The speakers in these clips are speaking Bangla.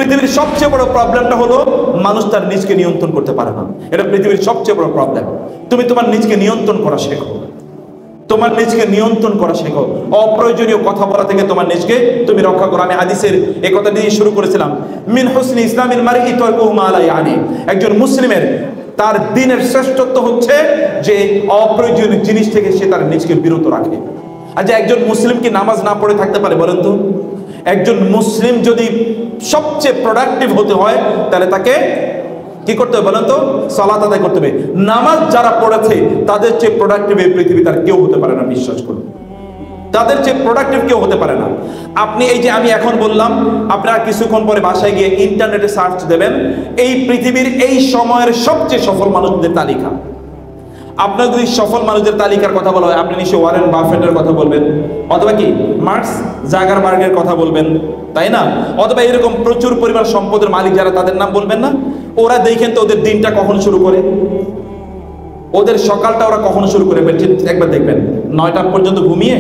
পৃথিবীর সবচেয়ে বড় প্রবলেমটা হলো মানুষ তার নিজকে নিয়ন্ত্রণ করতে পারে না। এটা পৃথিবীর সবচেয়ে বড় প্রবলেম। তুমি তোমার নিজকে নিয়ন্ত্রণ করা শেখো, তোমার নিজকে নিয়ন্ত্রণ করা শেখো। অপ্রয়োজনীয় কথা বলা থেকে তোমার নিজকে তুমি রক্ষা করো। আমি হাদিসের এই কথা দিয়ে শুরু করেছিলাম, মিন হুসনি ইসলামিল মারই তারকুহু মা লা ইয়ানি। একজন মুসলিমের তার দ্বীনের শ্রেষ্ঠত্ব হচ্ছে যে অপ্রয়োজনীয় জিনিস থেকে সে তার নিজকে বিরত রাখে। আচ্ছা, একজন মুসলিম কি নামাজ না পড়ে থাকতে পারে বলেন তো? একজন মুসলিম যদি সবচেয়ে প্রোডাক্টিভ হতে হয় তাহলে তাকে কি করতে হবে বলেন তো? সালাত আদায় করতে হবে। নামাজ যারা পড়েছে তাদের চেয়ে প্রোডাক্টিভ এই পৃথিবীতে আর কেউ হতে পারে না, বিশ্বাস করুন। তাদের চেয়ে প্রোডাক্টিভ কেউ হতে পারে না। আপনি এই যে আমি এখন বললাম, আপনারা কিছুক্ষণ পরে বাসায় গিয়ে ইন্টারনেটে সার্চ দেবেন, এই পৃথিবীর এই সময়ের সবচেয়ে সফল মানুষদের তালিকা। আপনার যদি সফল মানুষদের তালিকার কথা বলা হয়, আপনি নিশ্চয়ই ওয়ারেন বাফেটের কথা বলবেন, অথবা কি মার্কস জাগারবার্গের কথা বলবেন, তাই না? অথবা এরকম প্রচুর পরিমাণ সম্পদের মালিক যারা, তাদের নাম বলবেন না? ওরা দেখেন তো ওদের দিনটা কখন শুরু করে, ওদের সকালটা ওরা কখন শুরু করে, একবার দেখবেন 9টা পর্যন্ত ঘুমিয়ে,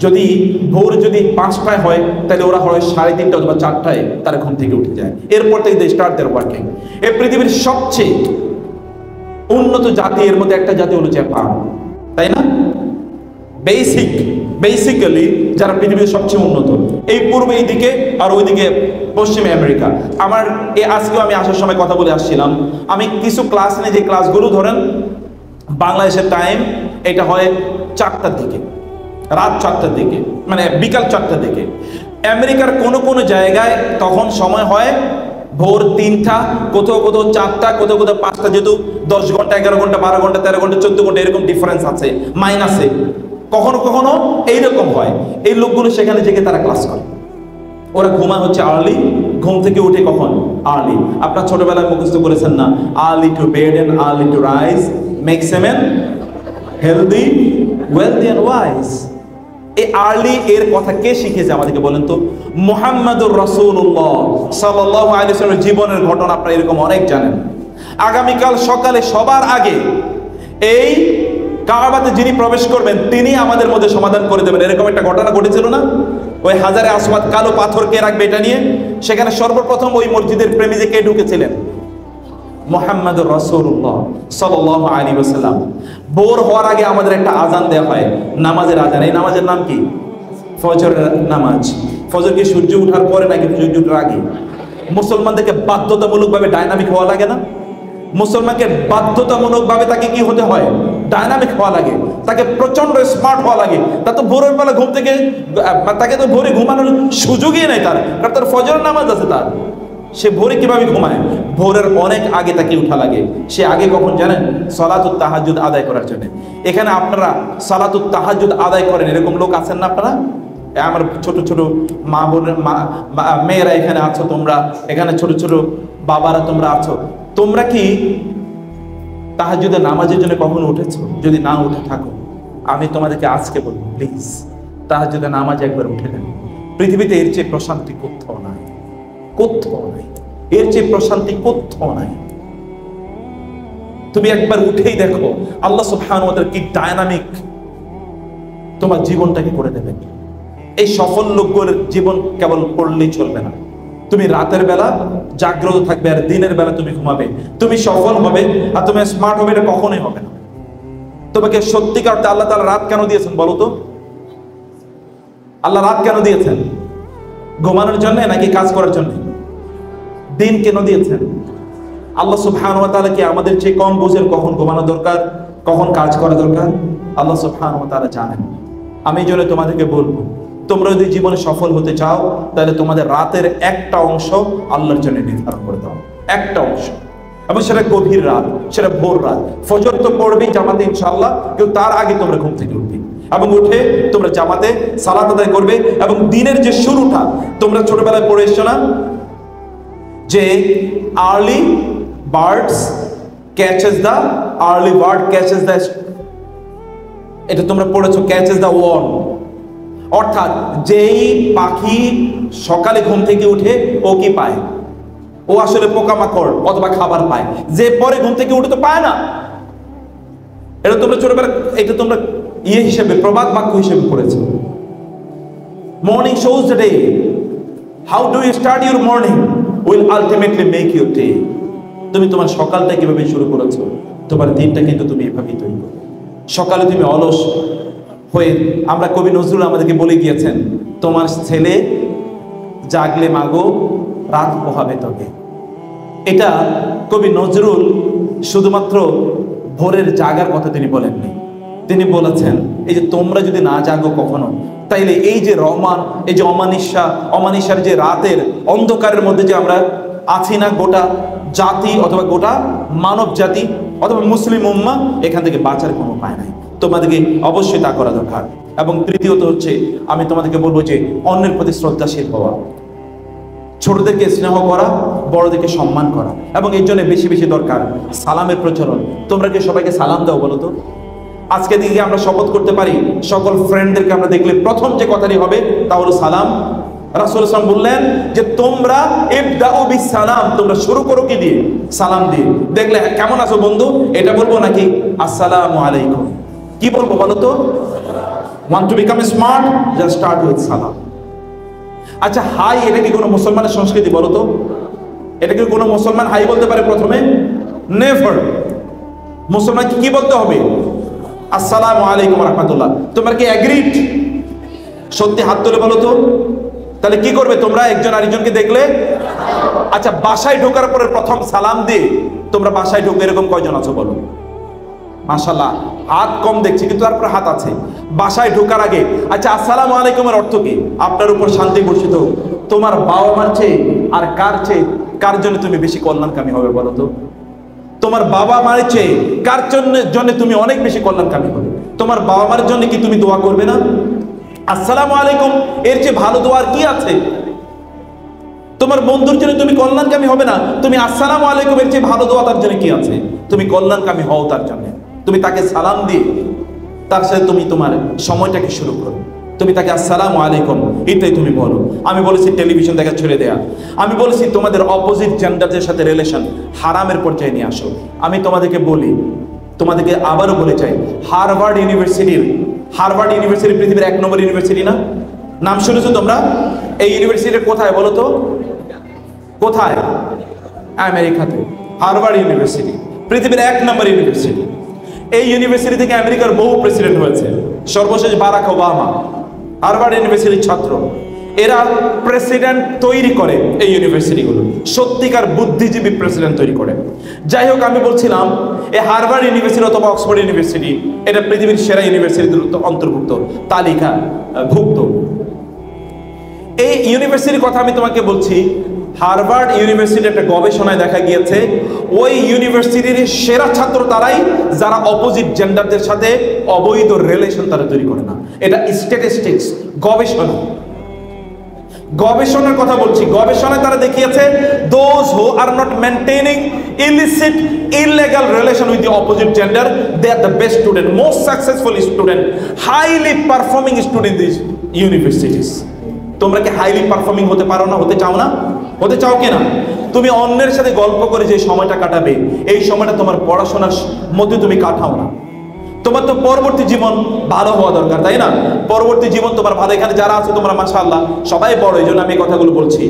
যদি ভোর যদি 5টায় হয় তাহলে ওরা হয় 3:30 অথবা 4টায় তারা ঘুম থেকে উঠে যায়। এরপর থেকে দে স্টার্ট দেয়ার ওয়ার্কিং। এই পৃথিবীর সবচেয়ে উন্নত জাতি এর মধ্যে একটা জাতি হলো জাপান, তাই না? বেসিক্যালি যারা পৃথিবীর সবচেয়ে উন্নত, এই পূর্বে এই দিকে আর ওইদিকে পশ্চিমে আমেরিকা। আমার আজকেও আমি আসার সময় কথা বলে আসছিলাম, আমি কিছু ক্লাস নিয়ে, যে ক্লাসগুলো ধরেন বাংলাদেশের টাইম এটা হয় 4টার দিকে, রাত 4টার দিকে, মানে বিকাল 4টার দিকে। আমেরিকার কোনো জায়গায় তখন সময় হয় ভোর 3টা, কোথাও 4টা, কোথাও 5টা, যেহেতু 10 ঘন্টা, 11 ঘন্টা, 12 ঘন্টা, 13 ঘন্টা, 14 ঘন্টা এরকম ডিফারেন্স আছে, মাইনাসে কখনো এইরকম হয়। এই লোকগুলো সেখানে জেগে তারা ক্লাস করে। ওরা ঘুমায় হচ্ছে আর্লি, ঘুম থেকে উঠে কখন? আর্লি। আপনার ছোটবেলায় মুখস্থ করেছেন না, early to bed and early to rise makes a man healthy, wealthy and wise. এই আর্লি এর কথা কে শিখেছে আমাদেরকে বলেন তো? মুহাম্মাদুর রাসূলুল্লাহ সাল্লাল্লাহু আলাইহি ওয়াসাল্লামের জীবনের ঘটনা আপনারা এরকম অনেক জানেন। আগামীকাল সকালে সবার আগে এই কাবাতে যিনি প্রবেশ করবেন তিনি আমাদের মধ্যে সমাধান করে দেবেন, এরকম একটা ঘটনা ঘটেছিল না? ওই হাজারে আসওয়াদ কালো পাথর কে রাখবে এটা নিয়ে, সেখানে সর্বপ্রথম ওই মসজিদের প্রেমিজে কে ঢুকেছিলেন? মুহাম্মাদুর রাসূলুল্লাহ সাল্লাল্লাহু আলাইহি ওয়াসাল্লাম। ভোর হওয়ার আগে আমাদের একটা আজান দেওয়া হয়, নামাজের আজান। এই নামাজের নাম কি? ফজরের নামাজ। ফজর কি সূর্য ওঠার পরে নাকি সূর্য ওঠার আগে? মুসলমানদেরকে বাধ্যতামূলকভাবে ডাইনামিক হওয়া লাগে না? মুসলমানকে বাধ্যতামূলকভাবে তাকে কি হতে হয়? ডাইনামিক হওয়া লাগে, তাকে প্রচন্ড স্মার্ট হওয়া লাগে। তা তো ভোরের বেলা ঘুম থেকে, তাকে তো ভোরে ঘুমানোর সুযোগই নেই তার, কারণ তার ফজরের নামাজ আছে তার। সে ভোরে কিভাবে ঘুমায়? ভোরের অনেক আগে তাকে উঠা লাগে। সে আগে কখন জানেন? সালাতুত তাহাজ্জুদ আদায় করার জন্য। এখানে আপনারা সালাতুত তাহাজ্জুদ আদায় করেন, এরকম লোক আছেন না আপনারা? আমার ছোট ছোট মা বোনের মেয়েরা এখানে আছো, তোমরা এখানে ছোট ছোট বাবারা তোমরা আছো, তোমরা কি তাহাজ্জুদের নামাজের জন্য কখনো উঠেছো? যদি না উঠে থাকো, আমি তোমাদেরকে আজকে বলবো, প্লিজ তাহাজ্জুদের নামাজ একবার উঠে নেন। পৃথিবীতে এর চেয়ে প্রশান্তি কোথাও নাই, কোথাও নাই, এর চেয়ে প্রশান্তি কোথাও নাই। তুমি একবার উঠেই দেখো আল্লাহ সুবহানাহু ওয়া তাআলা কি ডায়নামিক তোমার জীবনটাকে করে দেবেন। এই সফল লোকগুলোর জীবন কেবল পড়লেই চলবে না, তুমি রাতের বেলা জাগ্রত থাকবে আর দিনের বেলা তুমি ঘুমাবে। তুমি সফল হবে আর তুমি স্মার্ট হবে, এটা কখনোই হবে না। তোমাকে সত্যিকার অর্থে আল্লাহ তাআলা রাত কেন দিয়েছেন বলো তো? আল্লাহ রাত কেন দিয়েছেন? ঘুমানোর জন্য নাকি কাজ করার জন্য? দিন কেন দিয়েছেন? আল্লাহ সুবহানাহু ওয়া তাআলা কি আমাদের চেয়ে কম বুঝেন কখন ঘুমানো দরকার, কখন কাজ করা দরকার? আল্লাহ সুবহানাহু ওয়া তাআলা জানেন। আমি জন্য তোমাদেরকে বলবো, তোমরা যদি জীবনে সফল হতে চাও তাহলে তোমাদের রাতের একটা অংশ আল্লাহর জন্য নির্ধারণ করে দাও, একটা অংশ, এবং সেটা গভীর রাত, সেটা ভোর রাত। ফজর তো পড়বেই জামাতে ইনশাআল্লাহ, কিন্তু তার আগে তোমরা ঘুম থেকে উঠবে এবং উঠে তোমরা জামাতে সালাত আদায় করবে। এবং দিনের যে শুরুটা, তোমরা ছোটবেলায় পড়ে এসছো না যে early birds catches the, early bird catches the, এটা তোমরা পড়েছো, ক্যাচেস দ্য ওয়ার্ম। অর্থাৎ যেই পাখি সকালে ঘুম থেকে উঠে ও কি পায়? ও আসলে পোকামাকড় অথবা খাবার পায়। যে পরে ঘুম থেকে উঠে তো পায় না। এটা তোমরা ছোটবেলা, এটা তোমরা হিসেবে প্রবাদ বাক্য হিসেবে পড়েছো। Morning shows the day. How do you start your morning will ultimately make your day. তুমি তোমার সকালটা কিভাবে শুরু করেছো, তোমার দিনটা কিন্তু তুমি এভাবেই তৈরি করো। সকালে তুমি অলস হয়ে, আমরা কবি নজরুল আমাদেরকে বলে গিয়েছেন, তোমার ছেলে জাগলে মাগো রাত পোহাবে তবে। এটা কবি নজরুল শুধুমাত্র ভোরের জাগার কথা তিনি বলেননি, তিনি বলেছেন এই যে তোমরা যদি না জাগো কখনো, তাইলে এই যে এই যে অমানিসার যে রাতের অন্ধকারের মধ্যে যে আমরা আছি না, গোটা জাতি অথবা গোটা মানব জাতি অথবা মুসলিম উম্মাহ, এখান থেকে বাঁচার কোনো উপায় নাই। তোমাদেরকে অবশ্যই তা করা দরকার। এবং তৃতীয়ত হচ্ছে, আমি তোমাদেরকে বলবো যে অন্যের প্রতি শ্রদ্ধাশীল হওয়া, ছোটদেরকে স্নেহ করা, বড়দেরকে সম্মান করা, এবং এর জন্য বেশি বেশি দরকার সালামের প্রচলন। তোমরা কি সবাইকে সালাম দাও বলো তো? আজকে দিকে আমরা শপথ করতে পারি, সকল ফ্রেন্ডদেরকে আমরা দেখলে প্রথম যে কথাটি হবে তা হলো সালাম। রাসূল সাল্লাল্লাহু আলাইহি ওয়াসাল্লাম বললেন যে তোমরা ইবদাউ বিস সালাম, তোমরা শুরু করো কি দিয়ে? সালাম দিয়ে। দেখলে কেমন আছো বন্ধু এটা বলবো নাকি আসসালামু আলাইকুম? কি বলবো বলো তো? Want to become smart? Just start with সালাম। আচ্ছা, হাই এটা কি কোনো মুসলমানের সংস্কৃতি বলো তো? এটা কি কোনো মুসলমান হাই বলতে পারে প্রথমে? নেভার। মুসলমানকে কি বলতে হবে? আসসালামু আলাইকুম রাহমাতুল্লাহ। তোমরা কি এগ্রিড? সত্যি হাত তুলে বলো তো। তাহলে কি করবে তোমরা একজন আরেকজনকে দেখলে? আচ্ছা, বাসায় ঢোকার পরে প্রথম সালাম দিয়ে তোমরা বাসায় ঢুকে এরকম কয়জন আছো বলো? মাশাআল্লাহ, হাত কম দেখছি কিন্তু তারপরে হাত আছে। বাসায় ঢোকার আগে আচ্ছা আসসালামু আলাইকুমের অর্থ কি? আপনার উপর শান্তি বর্ষিত হোক। তোমার বাবা মার চেয়ে আর কার জন্য তুমি বেশি কল্যাণকামী হবে বলো তো? তোমার বাবা মার চেয়ে কার জন্য তুমি অনেক বেশি কল্যাণকামী হবে? তোমার বাবা মার জন্য কি তুমি দোয়া করবে না? আসসালামু আলাইকুম এর চেয়ে ভালো দোয়ার কি আছে? তোমার বন্ধুর জন্য তুমি কল্যাণকামী হবে না? তুমি আসসালামু আলাইকুম এর চেয়ে ভালো দোয়া তার জন্য কি আছে? তুমি কল্যাণকামী হও তার জন্য। তুমি তাকে সালাম দিয়ে তার সাথে তুমি তোমার সময়টাকে শুরু করো। তুমি তাকে আসসালামু আলাইকুম এটাই তুমি বলো। আমি বলেছি টেলিভিশন দেখা ছেড়ে দেয়া। আমি বলেছি তোমাদের অপোজিট জেন্ডারদের সাথে রিলেশন হারামের পর্যায়ে নিয়ে আসো। আমি তোমাদেরকে বলি, তোমাদেরকে আবারও বলে চাই, হার্ভার্ড ইউনিভার্সিটি পৃথিবীর 1 নম্বর ইউনিভার্সিটি না? নাম শুনেছো তোমরা? এই ইউনিভার্সিটি কোথায় বলো তো? কোথায়? আমেরিকাতে। হার্ভার্ড ইউনিভার্সিটি পৃথিবীর 1 নম্বর ইউনিভার্সিটি। এই ইউনিভার্সিটি থেকে আমেরিকার বহু প্রেসিডেন্ট হয়েছে, সর্বশেষ বারাক ওবামা হার্ভার্ড ইউনিভার্সিটির ছাত্র। এরা প্রেসিডেন্ট তৈরি করে এই ইউনিভার্সিটিগুলো, সত্যিকার বুদ্ধিজীবী প্রেসিডেন্ট তৈরি করে। যাই হোক, আমি বলছিলাম এই হার্ভার্ড ইউনিভার্সিটি অথবা অক্সফোর্ড ইউনিভার্সিটি এটা পৃথিবীর সেরা ইউনিভার্সিটির অন্তর্ভুক্ত, তালিকাভুক্ত। এই ইউনিভার্সিটির কথা আমি তোমাকে বলছি। হার্ভার্ড ইউনিভার্সিটির একটা গবেষণায় দেখা গিয়েছে ওই ইউনিভার্সিটির সেরা ছাত্র তারাই যারা অপোজিট জেন্ডারদের সাথে অবৈধ রিলেশন তারা তৈরি করে না। এটা স্ট্যাটিস্টিক্স, গবেষণার কথা বলছি। গবেষণায় তারা দেখিয়েছে those who are not maintaining illicit illegal relation with the opposite gender, they are the best student, most successful student, highly performing student this universities. তোমরা কি হাইলি পারফর্মিং হতে পারো না? হতে চাও না? হতে চাও কিনা? তুমি অন্যের সাথে গল্প করে যে সময়টা কাটাবে, এই সময়টা তোমার পড়াশোনার মধ্যে তুমি কাটাও না। তোমার তো পরবর্তী জীবন ভালো হওয়া দরকার, তাই না? পরবর্তী জীবন তোমার ভালো। এখানে যারা আছে তোমরা মাশাআল্লাহ সবাই বড়, এই জন্য আমি এই কথাগুলো বলছি।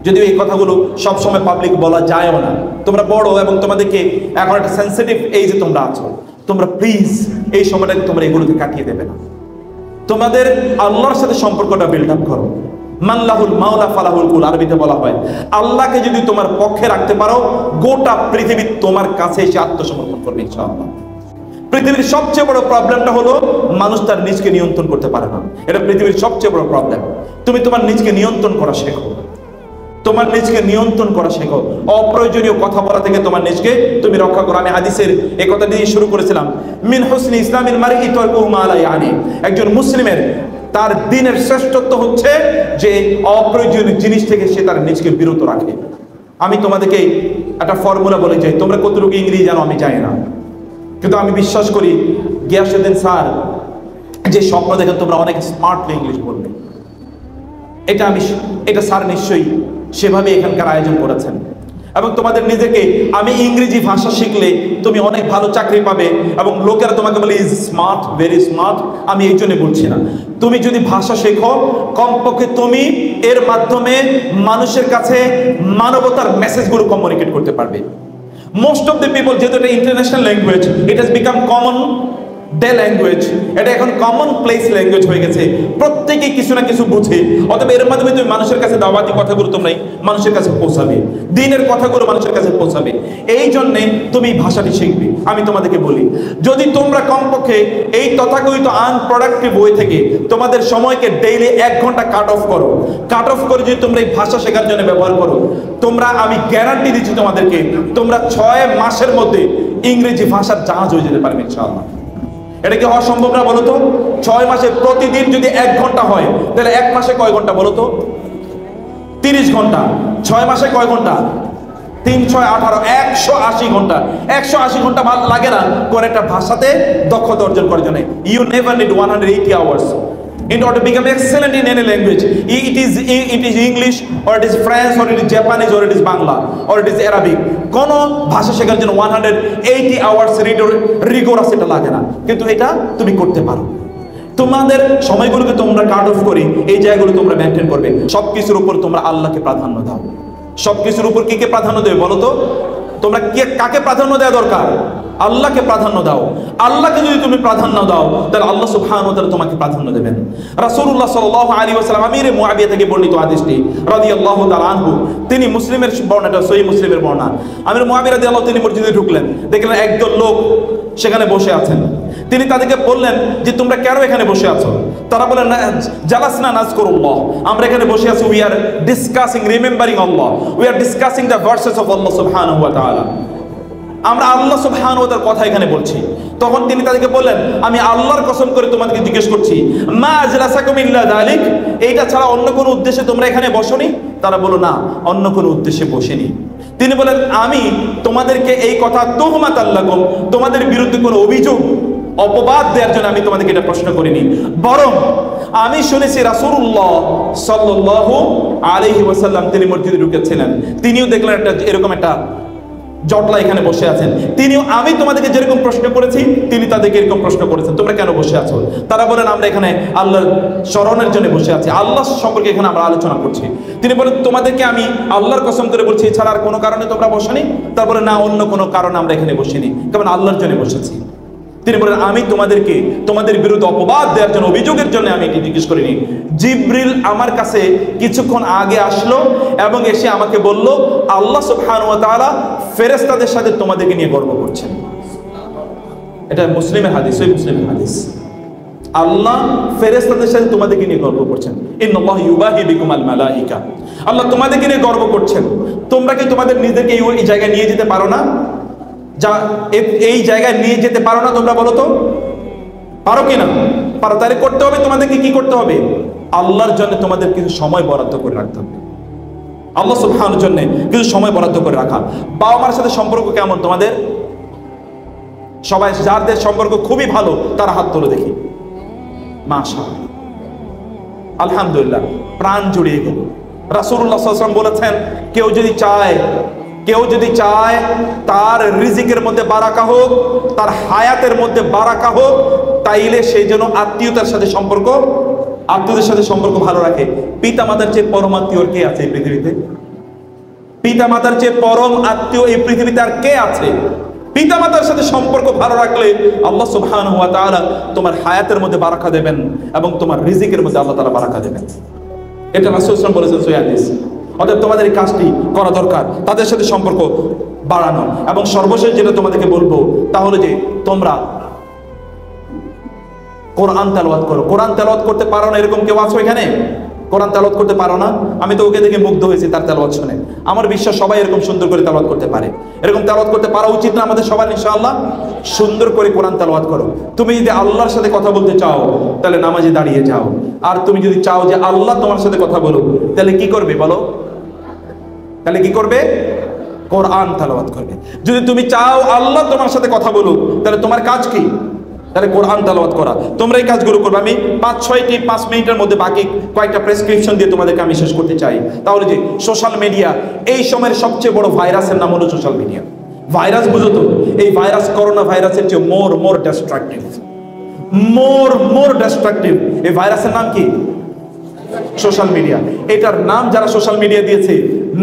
যদিও এই কথাগুলো সবসময় পাবলিক বলা যায়ও না। তোমরা বড় এবং তোমাদেরকে এখন একটা সেন্সিটিভ এই যে তোমরা আছো, তোমরা প্লিজ এই সময়টাকে তোমরা এগুলোকে কাটিয়ে দেবে না। তোমাদের আল্লাহর সাথে সম্পর্কটা বিল্ড আপ করো। মাল্লাহুল মাওলা ফালাহুল কুল, আরবিতে বলা হয় আল্লাহকে যদি তোমার পক্ষে রাখতে পারো, গোটা পৃথিবী তোমার কাছে এসে আত্মসমর্পণ করবে ইনশাআল্লাহ। পৃথিবীর সবচেয়ে বড় প্রবলেমটা হলো মানুষ তার নিজকে নিয়ন্ত্রণ করতে পারে না। এটা পৃথিবীর সবচেয়ে বড় প্রবলেম। তুমি তোমার নিজকে নিয়ন্ত্রণ করা শেখো, তোমার নিজকে নিয়ন্ত্রণ করা শেখো। অপ্রয়োজনীয় কথা বলা থেকে তোমার নিজকে তুমি রক্ষা করো। আমি হাদিসের এই কথা দিয়ে শুরু করেছিলাম, মিন হুসনি ইসলামিল মারই তারকুহু মা লা ইয়ানি। একজন মুসলিমের তার দ্বীনের শ্রেষ্ঠত্ব হচ্ছে যে অপ্রয়োজনীয় জিনিস থেকে সে তার নিজকে বিরত রাখে। আমি তোমাদেরকে একটা ফর্মুলা বলে যাই, তোমরা কতটুকু ইংরেজি জানো আমি জানি না, কিন্তু আমি বিশ্বাস করি গিয়াসউদ্দিন স্যার যে স্বপ্ন দেখেন তোমরা অনেক স্মার্টলি ইংলিশ বলবে। এটা স্যার নিশ্চয়ই সেভাবে এখানকার আয়োজন করেছেন। এবং তোমাদের নিজেকে আমি ইংরেজি ভাষা শিখলে তুমি অনেক ভালো চাকরি পাবে এবং লোকেরা তোমাকে বলে ইজ স্মার্ট, ভেরি স্মার্ট, আমি এই জন্য বলছি না। তুমি যদি ভাষা শেখো, কমপক্ষে তুমি এর মাধ্যমে মানুষের কাছে মানবতার মেসেজগুলো কমিউনিকেট করতে পারবে। মোস্ট অফ দ্য পিপল, যেহেতু এটা international language, it has become common day language, এটা এখন কমন প্লেস ল্যাঙ্গুয়েজ হয়ে গেছে, প্রত্যেকে কিছু না কিছু বুঝে। অথবা এর মাধ্যমে তুমি মানুষের কাছে দাওয়াতি কথাগুলো তোমরাই মানুষের কাছে পৌঁছাবে, দিনের কথাগুলো মানুষের কাছে পৌঁছাবে। এই জন্যে তুমি ভাষাটি শিখবে। আমি তোমাদেরকে বলি, যদি তোমরা কমপক্ষে এই তথাকথিত আনপ্রোডাক্টিভ ওয়ে থেকে তোমাদের সময়কে ডেইলি 1 ঘন্টা কাট অফ করো, কাট অফ করে যদি তোমরা এই ভাষা শেখার জন্য ব্যবহার করো, তোমরা, আমি গ্যারান্টি দিচ্ছি তোমাদেরকে, তোমরা 6 মাসের মধ্যে ইংরেজি ভাষার জাহাজ হয়ে যেতে পারবে ইনশাআল্লাহ। এটা কি হওয়া সম্ভব না বলো তো? 6 মাসে প্রতিদিন যদি 1 ঘন্টা হয়, তাহলে 1 মাসে কয় ঘন্টা বলো তো? 30 ঘন্টা। 6 মাসে কয় ঘন্টা? 3 6 18, 180 ঘন্টা। 180 ঘন্টা লাগে না কোন একটা ভাষাতে দক্ষতা অর্জন করার জন্য। You never need 180 hours in order to become excellent in any language. It is English, or it is French, or it is Japanese, or it is Bangla, or it is Arabic. কোন ভাষা শেখার জন্য 180 আওয়ার্স রিগোরাস এটা লাগে না, কিন্তু এটা তুমি করতে পারো। তোমাদের সময়গুলোকে তোমরা কাট অফ করে এই জায়গাগুলো তোমরা মেনটেন করবে। সবকিছুর উপর তোমরা আল্লাহকে প্রাধান্য দাও। সবকিছুর উপর কি কে প্রাধান্য দেবে বলো তো? তোমরা কাকে প্রাধান্য দেওয়া দরকার? আল্লাহকে প্রাধান্য দাও। আল্লাহকে যদি তুমি প্রাধান্য দাও, তাহলে আল্লাহ সুবহানাহু ওয়া তাআলা তোমাকে প্রাধান্য দেবেন। রাসূলুল্লাহ সাল্লাল্লাহু আলাইহি ওয়াসাল্লাম, আমিরে মুআবিয়া থেকে বর্ণিত হাদিসটি রাদিয়াল্লাহু তাআলা আনহু, তিনি মুসলিমের বর্ণনা, সহিহ মুসলিমের বর্ণনা। আমির মুআবিয়া রাদিয়াল্লাহু, তিনি মসজিদে ঢুকলেন, দেখলেন একদল লোক সেখানে বসে আছেন। তিনি তাদেরকে বললেন যে তোমরা কেন এখানে বসে আছো? তারা বলেন, জালাসনা নাযকুরুল্লাহ, আমরা এখানে বসে আছি, we are discussing remembering Allah, we are discussing the verses of Allah সুবহানাহু ওয়া তাআলা, আমরা আল্লাহ সুবহানাহু ওয়া তাআলার কথা এখানে বলছি। তখন তিনি তাদেরকে বললেন, আমি আল্লাহর কসম করে তোমাদেরকে জিজ্ঞেস করছি, মা আজলাসাকুম ইল্লা যালিক, এইটা ছাড়া অন্য কোনো উদ্দেশ্যে তোমরা এখানে বসোনি? তারা বলল, না, অন্য কোনো উদ্দেশ্যে বসেনি। তিনি বলেন, আমি তোমাদেরকে এই কথা তুহমাত আল্লাকুম, তোমাদের বিরুদ্ধে কোনো অভিযোগ অপবাদ দেওয়ার জন্য আমি তোমাদেরকে এটা প্রশ্ন করিনি, বরং আমি শুনেছি রাসূলুল্লাহ সাল্লাল্লাহু আলাইহি ওয়াসাল্লাম তিনি মসজিদে ঢুকেছিলেন, তিনিও দেখলেন একটা এরকম একটা জটলা এখানে বসে আছেন, তিনিও আমি তোমাদেরকে যেরকম প্রশ্ন করেছি তিনি তাদেরকে এরকম প্রশ্ন করেছেন, তোমরা কেন বসে আছো? তারা বলেন, আমরা এখানে আল্লাহর স্মরণের জন্য বসে আছি, আল্লাহ সম্পর্কে এখানে আমরা আলোচনা করছি। তিনি বলেন, তোমাদেরকে আমি আল্লাহর কসম করে বলছি, এছাড়া আর কোনো কারণে তোমরা বসোনি? তারপরে, না, অন্য কোনো কারণে আমরা এখানে বসিনি, কেবল আল্লাহর জন্য বসেছি। তিনি বলেন, আমি তোমাদেরকে তোমাদের বিরুদ্ধে অপবাদ দেওয়ার জন্য, অভিযোগের জন্য আমি এটি জিজ্ঞেস করিনি। জিবরিল আমার কাছে কিছুক্ষণ আগে আসলো এবং এসে আমাকে বলল, আল্লাহ সুবহানাহু ওয়া তাআলা ফেরেশতাদের সাথে তোমাদেরকে নিয়ে গর্ব করছেন। এটা মুসলিমের হাদিস, সহিহ মুসলিমের হাদিস। আল্লাহ ফেরেশতাদের সাথে তোমাদেরকে নিয়ে গর্ব করছেন। ইন্নাল্লাহু ইউবাহি বিকুমাল মালাইকা, আল্লাহ তোমাদেরকে নিয়ে গর্ব করছেন। তোমরা কি তোমাদের নিজেকে এই জায়গায় নিয়ে যেতে পারো না? যা এই জায়গায় নিয়ে যেতে পারো না? তোমরা বলো তো, পারো কিনা? পারো, তাহলে করতে হবে তোমাদেরকে কি করতে হবে? আল্লাহর জন্য তোমাদের কিছু সময় বরাদ্দ করে রাখতে হবে। আল্লাহ সুবহানাহু জন্য কিছু সময় বরাদ্দ করে রাখা। বাবা মার সাথে সম্পর্ক কেমন তোমাদের? সবাই যাদের সম্পর্ক খুবই ভালো তারা হাত তোলো দেখি। মাশাআল্লাহ, আলহামদুলিল্লাহ, প্রাণ জুড়িয়ে গেল। রাসূলুল্লাহ সাল্লাল্লাহু আলাইহি ওয়াসাল্লাম বলেছেন, কেউ যদি চায় তার রিজিকের মধ্যে বারাকা হোক, তার হায়াতের মধ্যে বারাকা হোক, তাইলে সেই জন্য আত্মীয়তার সাথে আত্মীয়দের সাথে সম্পর্ক ভালো রাখে। পিতা মাতার চেয়ে পরম আত্মীয় কে আছে এই পৃথিবীতে? পিতা মাতার চেয়ে পরম আত্মীয় এই পৃথিবীতে আর কে আছে? পিতা মাতার সাথে সম্পর্ক ভালো রাখলে আল্লাহ সুবহানাহু ওয়া তাআলা তোমার হায়াতের মধ্যে বারাকা দেবেন এবং তোমার রিজিকের মধ্যে আল্লাহ তাআলা বারাকা দেবেন। এটা রাসূল সাল্লাল্লাহু আলাইহি ওয়াসাল্লাম বলেছেন সহিহ হাদিস। অতএব তোমাদের এই কাজটি করা দরকার, তাদের সাথে সম্পর্ক বাড়ানো। এবং সর্বশেষ যেটা তোমাদেরকে বলবো তা হলো যে তোমরা কোরআন তেলাওয়াত করো। কোরআন তেলাওয়াত করতে পারো না এরকম কেউ আছো এখানে? কোরআন তেলাওয়াত করতে পারো না? আমি তো ওকে দেখে মুগ্ধ হয়েছি তার তেলাওয়াত শুনে। আমার বিশ্বাস সবাই এরকম সুন্দর করে তেলাওয়াত করতে পারে। এরকম তেলাওয়াত করতে পারা উচিত না আমাদের সবার? ইনশাআল্লাহ সুন্দর করে কোরআন তেলাওয়াত করো। তুমি যদি আল্লাহর সাথে কথা বলতে চাও তাহলে নামাজে দাঁড়িয়ে যাও। আর তুমি যদি চাও যে আল্লাহ তোমার সাথে কথা বলুক, তাহলে কি করবে বলো? তাহলে কি করবে? কোরআন তেলাওয়াত করবে। যদি তুমি চাও আল্লাহ তোমার সাথে কথা বলুক, তাহলে তোমার কাজ কি? তাহলে কোরআন তেলাওয়াত করা, তোমরা এই কাজগুলো করবে। আমি 5 মিনিটের মধ্যে বাকি কয়েকটা প্রেসক্রিপশন দিয়ে তোমাদেরকে আমি শেষ করতে চাই। তাহলে যে সোশ্যাল মিডিয়া, এই সময়ের সবচেয়ে বড় ভাইরাসের নাম হলো সোশ্যাল মিডিয়া। ভাইরাস বুঝো তো, এই ভাইরাস করোনা ভাইরাসের চেয়ে মোর ডিস্ট্রাকটিভ, মোর ডিস্ট্রাকটিভ। এই ভাইরাসের নাম কি? Social media. এটার নাম যারা সোশ্যাল মিডিয়া দিয়েছে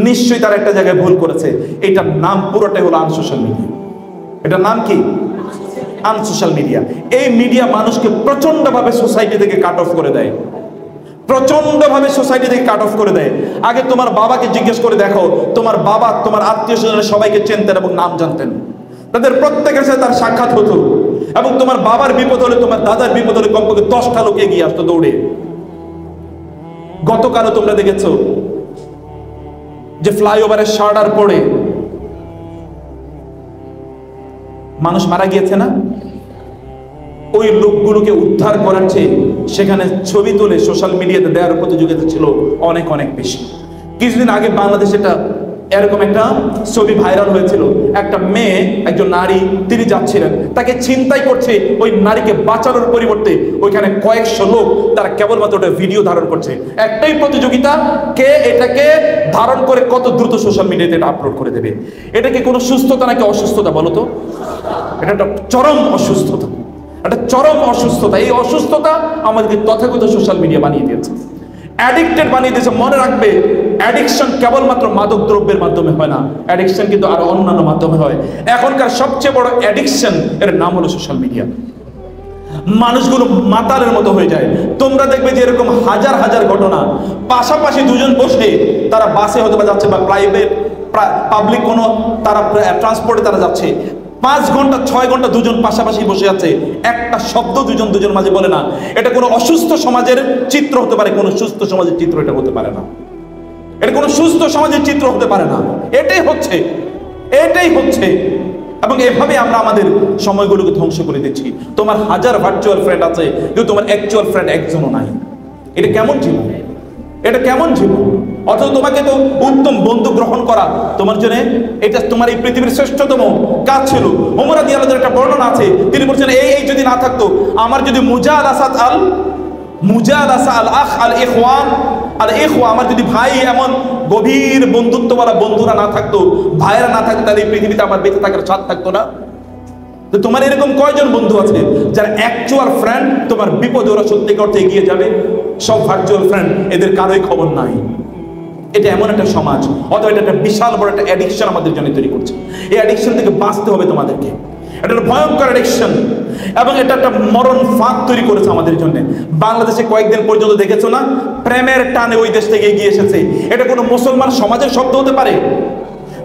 নিশ্চয়ই তারা একটা জায়গায় ভুল করেছে। এটার নাম পুরোটাই হলো আনসোশ্যাল মিডিয়া। এটার নাম কি? Unsocial media. এই মিডিয়া মানুষকে প্রচন্ডভাবে সোসাইটি থেকে কাট অফ করে দেয়, প্রচন্ডভাবে সোসাইটি থেকে কাট অফ করে দেয়। আগে তোমার বাবাকে জিজ্ঞেস করে দেখো, তোমার বাবা তোমার আত্মীয় স্বজনের সবাইকে চিনতেন এবং নাম জানতেন, তাদের প্রত্যেকের সাথে তার সাক্ষাৎ হতো, এবং তোমার বাবার বিপদ হলে তোমার দাদার বিপদ হলে কমপক্ষে 10টা লোক এগিয়ে আসতো দৌড়ে। গতকালও তোমরা দেখেছো যে ফ্লাইওভারের শার্টার পড়ে মানুষ মারা গিয়েছে না? ওই লোকগুলোকে উদ্ধার করার চেয়ে সেখানে ছবি তুলে সোশ্যাল মিডিয়াতে দেওয়ার প্রতিযোগিতা ছিল অনেক বেশি। কিছুদিন আগে বাংলাদেশে এরকম একটা ছবি ভাইরাল হয়েছিল। একটা মেয়ে, একজন নারী, তিনি যাচ্ছিলেন, তাকে ছিনতাই করছে। ওই নারীকে বাঁচানোর পরিবর্তে ওইখানে কয়েকশো লোক তারা কেবলমাত্র ওটা ভিডিও ধারণ করছে। একটাই প্রতিযোগিতা, কে এটাকে ধারণ করে কত দ্রুত সোশ্যাল মিডিয়াতে এটা আপলোড করে দেবে। এটা কি কোনো সুস্থতা নাকি অসুস্থতা বলো তো? এটা একটা চরম অসুস্থতা, একটা চরম অসুস্থতা। এই অসুস্থতা আমাদেরকে তথাকথিত সোশ্যাল মিডিয়া বানিয়ে দিয়েছে, অ্যাডিক্টেড বানিয়ে দিয়েছে। মনে রাখবে, অ্যাডিকশন কেবলমাত্র মাদক দ্রব্যের মাধ্যমে হয় না, অ্যাডিকশন কিন্তু আরো অন্যান্য মাধ্যমে হয়। এখনকার সবচেয়ে বড় অ্যাডিকশন, এর নাম হলো সোশ্যাল মিডিয়া। মানুষগুলো মাতালের মতো হয়ে যায়। তোমরা দেখবে যে এরকম হাজার হাজার ঘটনা, পাশাপাশি দুজন বসে তারা বাসে হয়তো বা যাচ্ছে বা প্রাইভেট পাবলিক কোনো তারা ট্রান্সপোর্টে তারা যাচ্ছে, 5 ঘন্টা 6 ঘন্টা দুজন পাশাপাশি বসে আছে, একটা শব্দ দুজন মাঝে বলে না। এটা কোনো অসুস্থ সমাজের চিত্র হতে পারে, কোনো সুস্থ সমাজের চিত্র এটা হতে পারে না। এটা কোনো সুস্থ সমাজের চিত্র হতে পারে না। এটাই হচ্ছে। এবং এভাবে আমরা আমাদের সময়গুলোকে ধ্বংস করে দিচ্ছি। তোমার হাজার ভার্চুয়াল ফ্রেন্ড আছে, কিন্তু তোমার অ্যাকচুয়াল ফ্রেন্ড একজনও নাই। এটা কেমন জীবন? এটা কেমন জীবন? অথচ তোমাকে তো উত্তম বন্ধু গ্রহণ করা তোমার জন্য এটা তোমার এই পৃথিবীর শ্রেষ্ঠতম কাজ ছিল। ওমর রাদিয়াল্লাহু আনহু একটা বর্ণনা আছে, তিনি বলছেন এই যদি না থাকতো, আমার যদি আমার যদি ভাই এমন গভীর বন্ধুত্বওয়ালা বন্ধুরা না থাকতো, ভাইয়েরা না থাকতো, তাহলে এই পৃথিবীতে আমার বেঁচে থাকার স্বাদ থাকতো না। তো তোমার এরকম কয়জন বন্ধু আছে যারা অ্যাকচুয়াল ফ্রেন্ড, তোমার বিপদে ওরা সত্যিকার অর্থে এগিয়ে যাবে? সব ভার্চুয়াল ফ্রেন্ড, এদের কারোই খবর নাই। এটা এমন একটা সমাজ, অথবা এটা একটা বিশাল বড় একটা অ্যাডিকশন আমাদের জন্য তৈরি করছে। এই অ্যাডিকশন থেকে বাঁচতে হবে তোমাদেরকে। এটা একটা ভয়ঙ্কর অ্যাডিকশন, এবং এটা একটা মরণ ফাঁদ তৈরি করেছে আমাদের জন্য। বাংলাদেশে কয়েকদিন পর্যন্ত দেখেছো না, প্রেমের টানে ওই দেশ থেকে এগিয়ে এসেছে। এটা কোনো মুসলমান সমাজের শব্দ হতে পারে?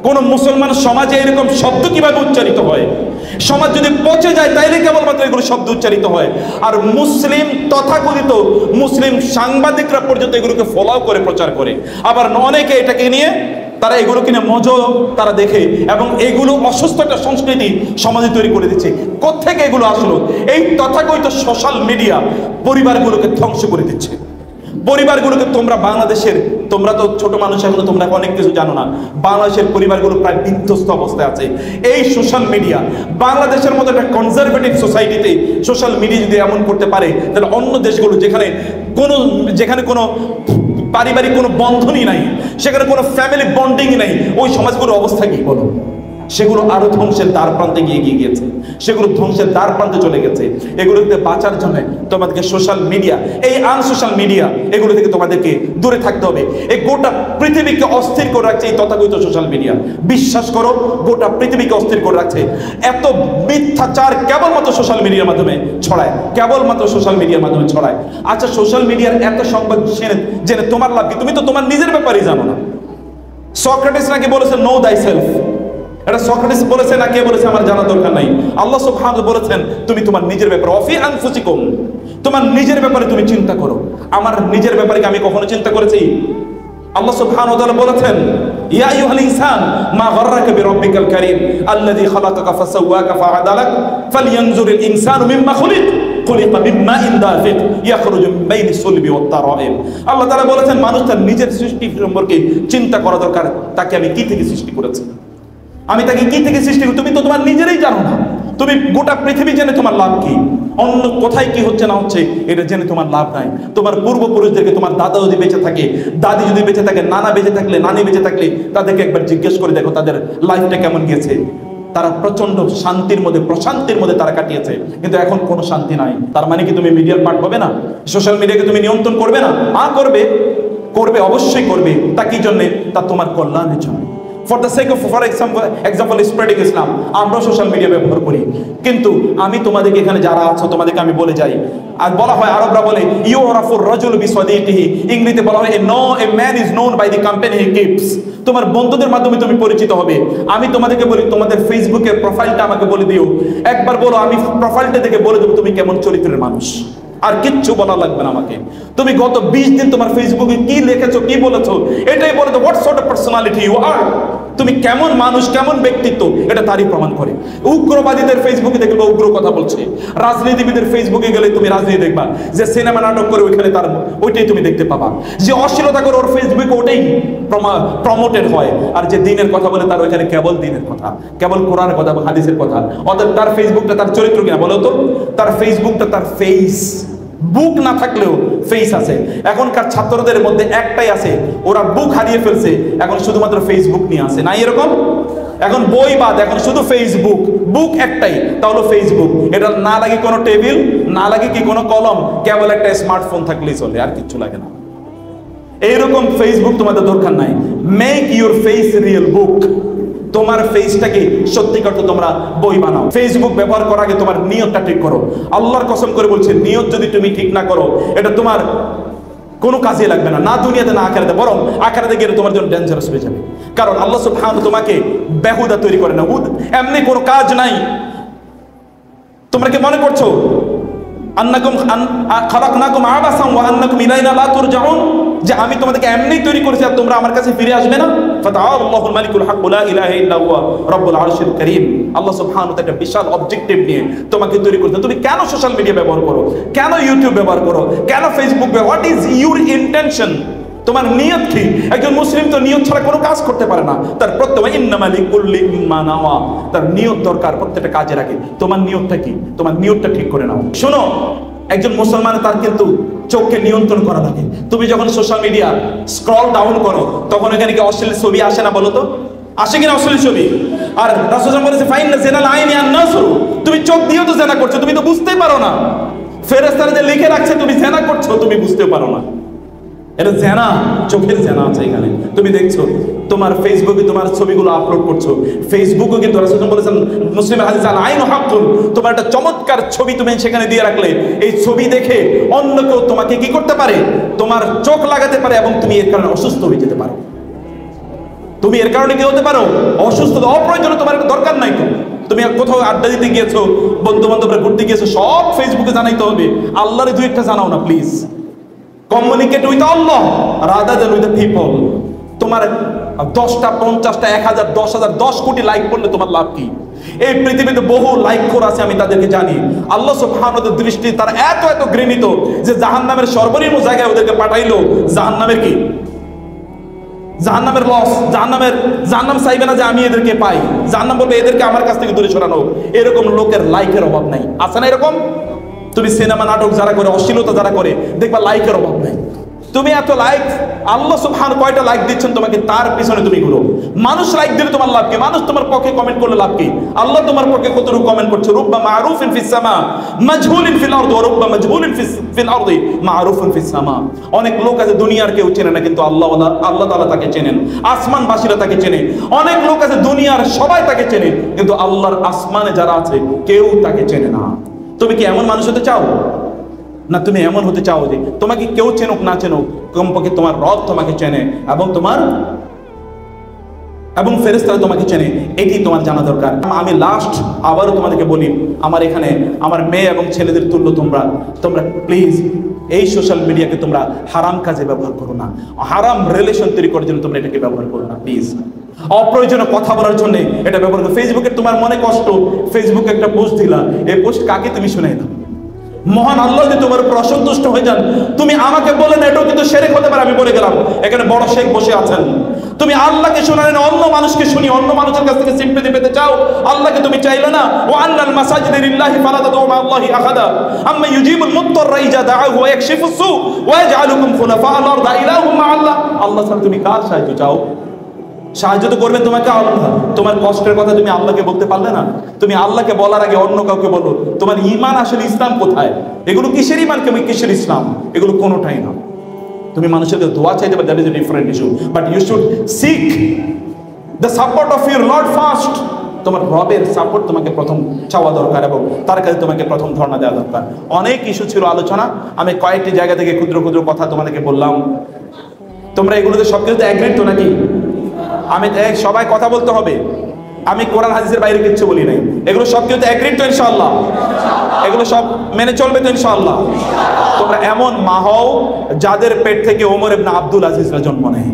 কোন মুসলমান সমাজে এরকম শব্দ কিভাবে উচ্চারিত হয়? সমাজ যদি পচে যায় তাইলে কেবলমাত্র এগুলো শব্দ উচ্চারিত হয়। আর মুসলিম তথাকথিত মুসলিম সাংবাদিকরা পর্যন্ত এগুলোকে ফলো করে প্রচার করে। আবার অনেকে এটাকে নিয়ে তারা এগুলো কিনে মজা তারা দেখে, এবং এগুলো অসুস্থ একটা সংস্কৃতি সমাজে তৈরি করে দিচ্ছে। কোত্থেকে এগুলো আসলো? এই তথাকথিত সোশ্যাল মিডিয়া পরিবারগুলোকে ধ্বংস করে দিচ্ছে। পরিবারগুলোকে বাংলাদেশের, তোমরা তো ছোট মানুষ, এখন তোমরা অনেক কিছু জানো না। বাংলাদেশের পরিবারগুলো প্রায় বিধ্বস্ত অবস্থায় আছে এই সোশ্যাল মিডিয়া। বাংলাদেশের মতো একটা কনজারভেটিভ সোসাইটিতে সোশ্যাল মিডিয়া যদি এমন করতে পারে, তাহলে অন্য দেশগুলো যেখানে কোনো পারিবারিক কোনো বন্ধনই নাই, সেখানে কোনো ফ্যামিলি বন্ডিংই নাই, ওই সমাজগুলোর অবস্থা কি বলো? সেগুলো আরো ধ্বংসের দ্বার প্রান্তে এগিয়ে গিয়েছে, সেগুলো ধ্বংসের দ্বার প্রান্তে চলে গেছে। এগুলোতে বাঁচার জন্য তোমাদেরকে সোশ্যাল মিডিয়া, এই আনসোশ্যাল মিডিয়া, এগুলো থেকে তোমাদেরকে দূরে থাকতে হবে। এই গোটা পৃথিবীকে অস্থির করে রাখছে এই তথাকথিত সোশ্যাল মিডিয়া। বিশ্বাস করো, গোটা পৃথিবীকে অস্থির করে রাখছে। এত মিথ্যাচার কেবলমাত্র সোশ্যাল মিডিয়ার মাধ্যমে ছড়ায়, কেবলমাত্র সোশ্যাল মিডিয়ার মাধ্যমে ছড়ায়। আচ্ছা, সোশ্যাল মিডিয়ার এত সংবাদ জেনে তোমার লাভ কি? তুমি তো তোমার নিজের ব্যাপারেই জানো না। সক্রেটিস নাকি বলেছে নো দাই সেলফ। এটা সক্রেটিস বলেছে না কে বলেছে আমার জানা দরকার নাই। আল্লাহ সুবহানাহু বলেছেন তুমি তোমার নিজের ব্যাপারে, অফি আনফুসিকুম, তোমার নিজের ব্যাপারে তুমি চিন্তা করো। আমার নিজের ব্যাপারে কি আমি কখনো চিন্তা করেছি? আল্লাহ সুবহানাহু ওয়া তাআলা বলেছেন ইয়া আইয়ুহাল ইনসান মা গাররাকা বিরাব্বিকাল কারীম আল্লাযী খালাকাকা ফাসাওয়াকা ফাআদালাক ফালইয়ানজুরিল ইনসানু মিম্মা খুলিকা মিম্মা ইন দাফিক ইয়াখরুজু মিন বাইনি সুলবি ওয়াত তারাইব। আল্লাহ তাআলা বলেছেন মানুষ তার নিজের সৃষ্টি সম্পর্কে চিন্তা করা দরকার। তাকে আমি কি থেকে সৃষ্টি করেছি? আমি তাকে কি থেকে সৃষ্টি করি? তুমি তো তোমার নিজেরই জানো না। তুমি গোটা পৃথিবী জেনে তোমার লাভ কি? অন্য কোথায় কি হচ্ছে না হচ্ছে এটা জেনে তোমার লাভ নাই। তোমার পূর্বপুরুষদেরকে, তোমার দাদা যদি বেঁচে থাকে, দাদি যদি বেঁচে থাকে, নানা বেঁচে থাকলে, নানি বেঁচে থাকলে, তাদেরকে একবার জিজ্ঞেস করে দেখো তাদের লাইফটা কেমন গিয়েছে। তারা প্রচন্ড শান্তির মধ্যে, প্রশান্তির মধ্যে তারা কাটিয়েছে। কিন্তু এখন কোনো শান্তি নাই। তার মানে কি তুমি মিডিয়ার পার্ট হবে না? সোশ্যাল মিডিয়াকে তুমি নিয়ন্ত্রণ করবে না? করবে, করবে, অবশ্যই করবে। তা কি জন্যে? তা তোমার কল্যাণের জন্য। For the sake of, for example spreading Islam, আমরা সোশ্যাল মিডিয়া ব্যবহার করি। কিন্তু আমি তোমাদেরকে এখানে যারা আছো তোমাদেরকে আমি বলে যাই, আর বলা হয়, আরবরা বলে ইউরাফুর রাজুল বিসওয়াদিহি, ইংরেজিতে বলা হয় a man is known by the company he keeps. তোমার বন্ধুদের মাধ্যমে তুমি পরিচিত হবে। আমি তোমাদেরকে বলি, তোমাদের ফেসবুকের প্রোফাইলটা আমাকে বলে দিও, একবার বলো, আমি প্রোফাইলটা দেখে বলে দেবো তুমি কেমন চরিত্রের মানুষ। আর কিচ্ছু বলা লাগবে না আমাকে। তুমি গত 20 দিন তোমার ফেসবুকে কি লিখেছো, কি বলেছো, এটাই বলে দাও what sort of personality you are. তুমি কেমন মানুষ, কেমন ব্যক্তিত্ব, এটা তারই প্রমাণ করে। উগ্রবাদীদের ফেসবুকে দেখবে উগ্র কথা বলছে, রাজনীতিবিদের ফেসবুকে গেলে তুমি রাজনীতি দেখবা, যে সিনেমা নাটক করে ওইখানে তার ওইটাই তুমি দেখতে পাবা, যে অশ্লীলতা করে ওর ফেসবুকে ওটাই প্রমোটেড হয়, আর যে দিনের কথা বলে তার ওইখানে কেবল দিনের কথা, কেবল কোরআনের কথা, হাদিসের কথা। অর্থাৎ তার ফেসবুকটা তার চরিত্র কিনা বলো তো? তার ফেসবুকটা তার ফেস, বুক না থাকলেও ফেস আছে। এখনকার ছাত্রদের মধ্যে একটাই আছে, ওরা বুক হারিয়ে ফেলছে, এখন শুধুমাত্র ফেসবুক নিয়ে আসে, নাই এরকম? এখন বই বাদ, এখন শুধু ফেসবুক, বুক একটাই, তা হলো ফেসবুক। এটা না লাগে কোনো টেবিল, না লাগে কি কোনো কলম, কেবল একটা স্মার্টফোন থাকলেই চলে, আর কিচ্ছু লাগে না। এইরকম ফেসবুক তোমাদের দরকার নাই। মেক ইউর ফেস রিয়েল বুক। তোমার ফেসটাকে সত্যিকার তো তোমরা বই বানাও। ফেসবুক ব্যবহার করার আগে তোমার নিয়তটা ঠিক করো। আল্লাহর কসম করে বলছে, নিয়ত যদি তুমি ঠিক না করো, এটা তোমার কোনো কাজে লাগবে না, না দুনিয়াতে না আখিরাতে, বরং আখিরাতে গেলে তোমার জন্য ডেঞ্জারাস হয়ে যাবে। কারণ আল্লাহ সুবহানাহু তোমাকে বেহুদা তৈরি করে না, এমনি কোনো কাজ নাই। তোমরা কি মনে করছো আন্নাকুম খালাকনাকুম আবাসান ওয়া আন্নাকুম ইলাইনা লা তুরজাউন, যে আমি তোমাদেরকে এমনি তৈরি করেছি আর তোমরা আমার কাছে ফিরে আসবে না? ফাতাআল্লাহুল মালিকুল হক লা ইলাহা ইল্লা হুয়া রাব্বুল আরশিল কারীম। আল্লাহ সুবহানাহু ওয়া তাআলা একটা বিশাল অবজেক্টিভ নিয়ে তোমাকে তৈরি করেছেন। তুমি কেন সোশ্যাল মিডিয়া ব্যবহার করো, কেন ইউটিউব ব্যবহার করো, কেন ফেসবুক ব্যবহার, হোয়াট ইজ ইউর ইন্টেনশন? তোমার নিয়ত কি? একজন মুসলিম তো নিয়ত ছাড়া কোনো কাজ করতে পারে না। তার প্রত্যেক ইন্নামা লিকুল্লি মা নাওয়া, তার নিয়ত দরকার প্রত্যেকটা কাজের আগে। তোমার নিয়তটা কি? তোমার নিয়তটা ঠিক করে নাও। শোনো, একজন মুসলমান তার কিন্তু চোখকে নিয়ন্ত্রণ করা লাগে। তুমি যখন সোশ্যাল মিডিয়া স্ক্রল ডাউন করো, তখন এখানে কি অশ্লীল ছবি আসে না বলো তো? আসে কিনা অশ্লীল ছবি? আর রাসূল বলেছে ফাইন্না জিনাল আইনি আন নাসরু, তুমি চোখ দিয়েও তো জেনা করছো, তুমি তো বুঝতেই পারো না। ফেরেশতারা যে লিখে রাখছে তুমি জেনা করছো, তুমি বুঝতেও পারো না। এটা জেনা, চোখের জেনা আছে এখানে। তুমি দেখছো তোমার ফেসবুকে তোমার ছবিগুলো আপলোড করছো, ফেসবুকে কিন্তু রাসূল বলেছেন মুসলিমের হাদিস আল আইনু হাক্কুন, তোমার একটা চমৎকার ছবি তুমি সেখানে দিয়ে রাখলে, এই ছবি দেখে অন্য কেউ তোমাকে কি করতে পারে? তোমার চোখ লাগাতে পারে, এবং তুমি এর কারণে অসুস্থ হয়ে যেতে পারো। তুমি এর কারণে কি হতে পারো? অসুস্থ। অপ্রয়োজনে তোমার এটা দরকার নাই। তো তুমি কোথাও আড্ডা দিতে গিয়েছো, বন্ধু বান্ধবরা ঘুরতে গিয়েছো, সব ফেসবুকে জানাইতে হবে? আল্লাহরে দুই একটা জানাও না please. Communicate with Allah rather than with the people. তোমার 10টা 50টা 1000 10,000 10 কোটি লাইক করলে তোমার লাভ কি? এই পৃথিবীতে বহু লাইক করে আছে, আমি তাদেরকে জানি। আল্লাহ সুবহানাহু ওয়া তাআলার দৃষ্টি তার এত এত ঘৃণিত যে জাহান্নামের সর্বনিম্ন জায়গায় ওদেরকে পাঠাইলো। জাহান্নামের কি? জাহান্নামের লস, জাহান্নাম চাইবে না যে আমি এদেরকে পাই। জাহান্নাম বলবে এদেরকে আমার কাছ থেকে দূরে সরানো। এরকম লোকের লাইকের অভাব নাই, আছে না এরকম? তুমি সিনেমা নাটক যারা করে, অশ্লীলতা যারা করে, দেখবা লাইকের অভাব নাই। তুমি এত লাইক, আল্লাহ সুবহানাহু কয়টা লাইক দিচ্ছেন তোমাকে, তার পিছনে তুমি ঘুরো। মানুষ লাইক দিলে তোমার লাভ কি? মানুষ তোমার পক্ষে কমেন্ট করলে লাভ কি? আল্লাহ তোমার পক্ষে কতটুকু কমেন্ট করছে? রুব্বা মারুফিন ফিস সামা মাজহুলিন ফিল আরদি ওয়া রুব্বা মাজহুলিন ফিল আরদি মারুফুন ফিস সামা। অনেক লোক আছে দুনিয়ার কেউ চেনে না, কিন্তু আল্লাহ তাআলা তাকে চেনেন, আসমানবাসীরা তাকে চেনে। অনেক লোক আছে দুনিয়ার সবাই তাকে চেনে, কিন্তু আল্লাহর আসমানে যারা আছে কেউ তাকে চেনে না। তুমি কি এমন মানুষ হতে চাও? না তুমি এমন হতে চাও যে তোমাকে কেউ চেনুক না চেনুক, কমপক্ষে তোমার রব তোমাকে চেনে এবং ফেরেশতারা তোমাকে চেনে, এটি তোমার জানা দরকার। আমি লাস্ট আবারও তোমাদেরকে বলি, আমার এখানে আমার মেয়ে এবং ছেলেদের তুল্য তোমরা প্লিজ এই সোশ্যাল মিডিয়াকে তোমরা হারাম কাজে ব্যবহার করো না, হারাম রিলেশন তৈরি করার জন্য তোমরা এটাকে ব্যবহার করো না প্লিজ। অপ্রয়োজনীয় কথা বলার জন্য এটা ব্যবহার করো। ফেসবুকে তোমার মনে কষ্ট, ফেসবুকে একটা পোস্ট দিলা, এই পোস্ট কাকে তুমি শুনাই দাও? মহান আল্লাহ যদি তোমার উপর অসন্তুষ্ট হয়ে যান, তুমি আমাকে বলে না, এটাও কিন্তু শিরক হতে পারে। আমি বলে গেলাম, এখানে বড় শেখ বসে আছেন, তুমি আল্লাহকে শোনালে না অন্য মানুষকে শুনি, অন্য মানুষের কাছ থেকে সিম্পথি পেতে চাও, আল্লাহকে তুমি চাইলে না। ওয়া আন্নাল মাসাজিদা লিল্লাহি ফালা তাদউ মা আল্লাহি আহাদা আম্মা ইউজিবুল মুত্তাররা ইযা দাআহু ওয়া ইয়াকশিফুস সু ওয়া ইয়াজআলুকুম খুলাফা আল আরদ ইলাহুম মা আল্লাহ। আল্লাহ ছাড়া তুমি কার সাহায্য চাও? সাহায্য তো করবেন তোমাকে আল্লাহ। তোমার কষ্টের কথা তুমি আল্লাহকে বলতে পারলে না, তুমি আল্লাহকে বলার আগে অন্য কাউকে বলো। তোমার ঈমান আসলে ইসলাম কোথায়? এগুলো কিসের ঈমান, কিসের ইসলাম? এগুলো কোনোটাই না। তুমি মানুষের কাছে দোয়া চাইতে পারো, that is a different issue, but you should seek the support of your lord first. তোমার রবের সাপোর্ট তোমাকে প্রথম চাওয়া দরকার এবং তার কাছে তোমাকে প্রথম ধর্ণা দেওয়া দরকার। অনেক ইস্যু ছিল আলোচনা, আমি কয়েকটি জায়গা থেকে ক্ষুদ্র ক্ষুদ্র কথা তোমাদেরকে বললাম। তোমরা এগুলোতে সব কিছুতে অ্যাগ্রিড তো নাকি? আমি সবাই কথা বলতে হবে, আমি কোরআন হাদিসের বাইরে কিচ্ছু বলি নাই। এগুলো সব কিছুতে অ্যাগ্রিড তো ইনশাআল্লাহ? এগুলো সব মেনে চলবে তো ইনশাআল্লাহ? তোমরা এমন মা হও যাদের পেট থেকে ওমর ইবনে আব্দুল আজিজরা জন্ম নেয়।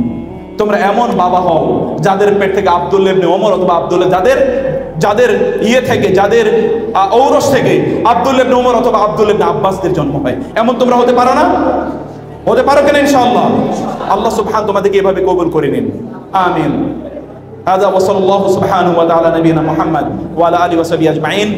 তোমরা এমন বাবা হও যাদের পেট থেকে আব্দুল্লাহ ইবনে ওমর অথবা আব্দুল্লাহ যাদের ইয়ে থেকে, যাদের ঔরস থেকে আব্দুল্লাহ ইবনে ওমর অথবা আব্দুল্লাহ ইবনে আব্বাসদের জন্ম হয়। এমন তোমরা হতে পারো না? হতে পারো কিনা ইনশাআল্লাহ? আল্লাহ সুবহান তোমাদেরকে এভাবে কবুল করে নিন, আমিন। هذا وصلى الله سبحانه وتعالى نبينا محمد وعلى آله وصحبه أجمعين.